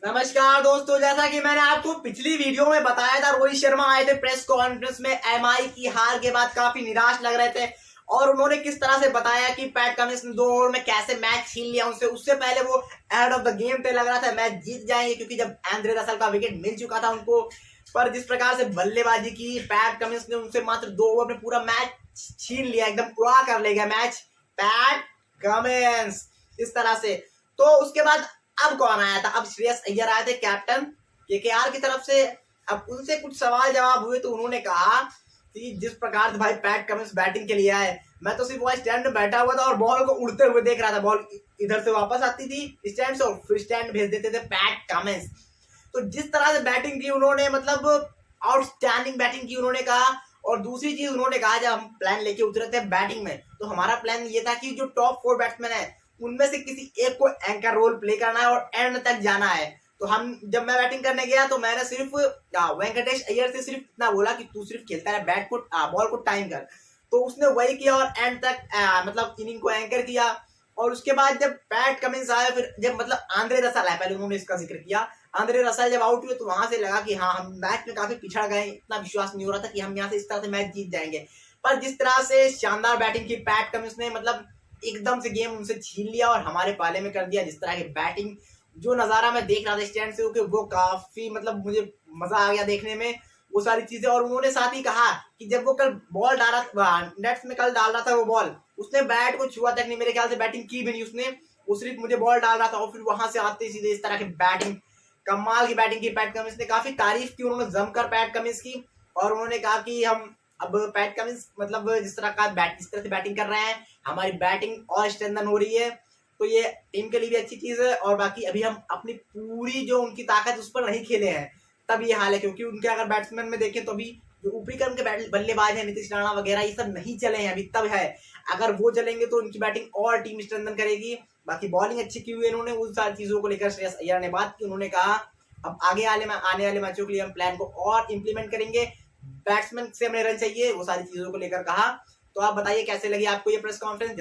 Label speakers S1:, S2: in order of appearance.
S1: नमस्कार दोस्तों, जैसा कि मैंने आपको पिछली वीडियो में बताया था, रोहित शर्मा आए थे प्रेस कॉन्फ्रेंस में एमआई की हार के बाद काफी निराश लग रहे थे और उन्होंने किस तरह से बताया कि पैट कमिंस ने 2 ओवर में कैसे मैच छीन लिया उनसे। उससे पहले वो एड ऑफ द गेम पे लग रहा था मैच जीत जाएंगे, क्योंकि जब एंड्रे रसल का विकेट मिल चुका था उनको, पर जिस प्रकार से बल्लेबाजी की पैट कमिंस ने, उनसे मात्र 2 ओवर में पूरा मैच छीन लिया, एकदम उड़ा कर ले गया मैच पैट कमिंस इस तरह से। तो उसके बाद अब कौन आया था? अब श्रेयस अय्यर आए थे कैप्टन केकेआर की तरफ से। अब उनसे कुछ सवाल जवाब हुए तो उन्होंने कहा कि जिस प्रकार से भाई पैट कमिंस बैटिंग के लिए आए, मैं तो सिर्फ वहां स्टैंड में बैठा हुआ था और बॉल को उड़ते हुए देख रहा था। बॉल इधर से वापस आती थी स्टैंड से और फिर स्टैंड भेज देते थे पैट कमिंस। तो जिस तरह से बैटिंग की उन्होंने, मतलब आउटस्टैंडिंग बैटिंग की उन्होंने कहा। और दूसरी चीज उन्होंने कहा, जब हम प्लान लेके उतरे थे बैटिंग में तो हमारा प्लान ये था कि जो टॉप 4 बैट्समैन है उनमें से किसी एक को एंकर रोल प्ले करना है और एंड तक जाना है। तो जब मैं बैटिंग करने गया तो मैंने सिर्फ वेंकटेश अय्यर से सिर्फ इतना बोला कि तू सिर्फ खेलता है, बैट को बॉल को टाइम कर। तो उसने वही किया और एंड तक मतलब इनिंग को एंकर किया। और उसके बाद जब पैट कमिंस आया, फिर जब मतलब आंद्रे रसल आया, पहले उन्होंने इसका जिक्र किया। आंद्रे रसल जब आउट हुए तो वहां से लगा कि हाँ, हम मैच में काफी पिछड़ गए, इतना विश्वास नहीं हो रहा था कि हम यहाँ से इस तरह से मैच जीत जाएंगे। पर जिस तरह से शानदार बैटिंग की पैट कमिंस ने, मतलब एकदम से गेम उनसे छीन लिया और हमारे पाले में कर दिया। जिस तरह की बैटिंग, जो नजारा मैं देख रहा था स्टैंड से होकर, वो काफी, मतलब मुझे मजा आ गया देखने में वो सारी चीजें। और उन्होंने साथ ही कहा कि जब वो कल बॉल डाला नेट्स में, कल डाल रहा था वो बॉल, उसने बैट को छुआ तक नहीं, मेरे ख्याल से बैटिंग की भी नहीं उसने, वो सिर्फ मुझे बॉल डाल रहा था। और फिर वहां से आते सीधे इस तरह की बैटिंग, कमाल की बैटिंग की पैट कमिंस ने। काफी तारीफ की उन्होंने जमकर पैट कमिंस की। और उन्होंने कहा कि हम अब पैट कमिंस, मतलब जिस तरह से बैटिंग कर रहे हैं, हमारी बैटिंग और स्ट्रेंथन हो रही है, तो ये टीम के लिए भी अच्छी चीज है। और बाकी अभी हम अपनी पूरी जो उनकी ताकत उस पर नहीं खेले हैं, तब ये हाल है। क्योंकि उनके अगर बैट्समैन में देखें तो अभी जो ऊपरी क्रम के बल्लेबाज हैं, नीतीश राणा वगैरह, ये सब नहीं चले हैं अभी, तब है। अगर वो चलेंगे तो उनकी बैटिंग और टीम स्ट्रेंथन करेगी। बाकी बॉलिंग अच्छी की हुई है इन्होंने। उन सारी चीजों को लेकर श्रेयस अय्यर ने बात की। उन्होंने कहा अब आने वाले मैचों के लिए हम प्लान को और इंप्लीमेंट करेंगे, बैट्समैन से हमें रन चाहिए, वो सारी चीजों को लेकर कहा। तो आप बताइए कैसे लगी आपको ये प्रेस कॉन्फ्रेंस।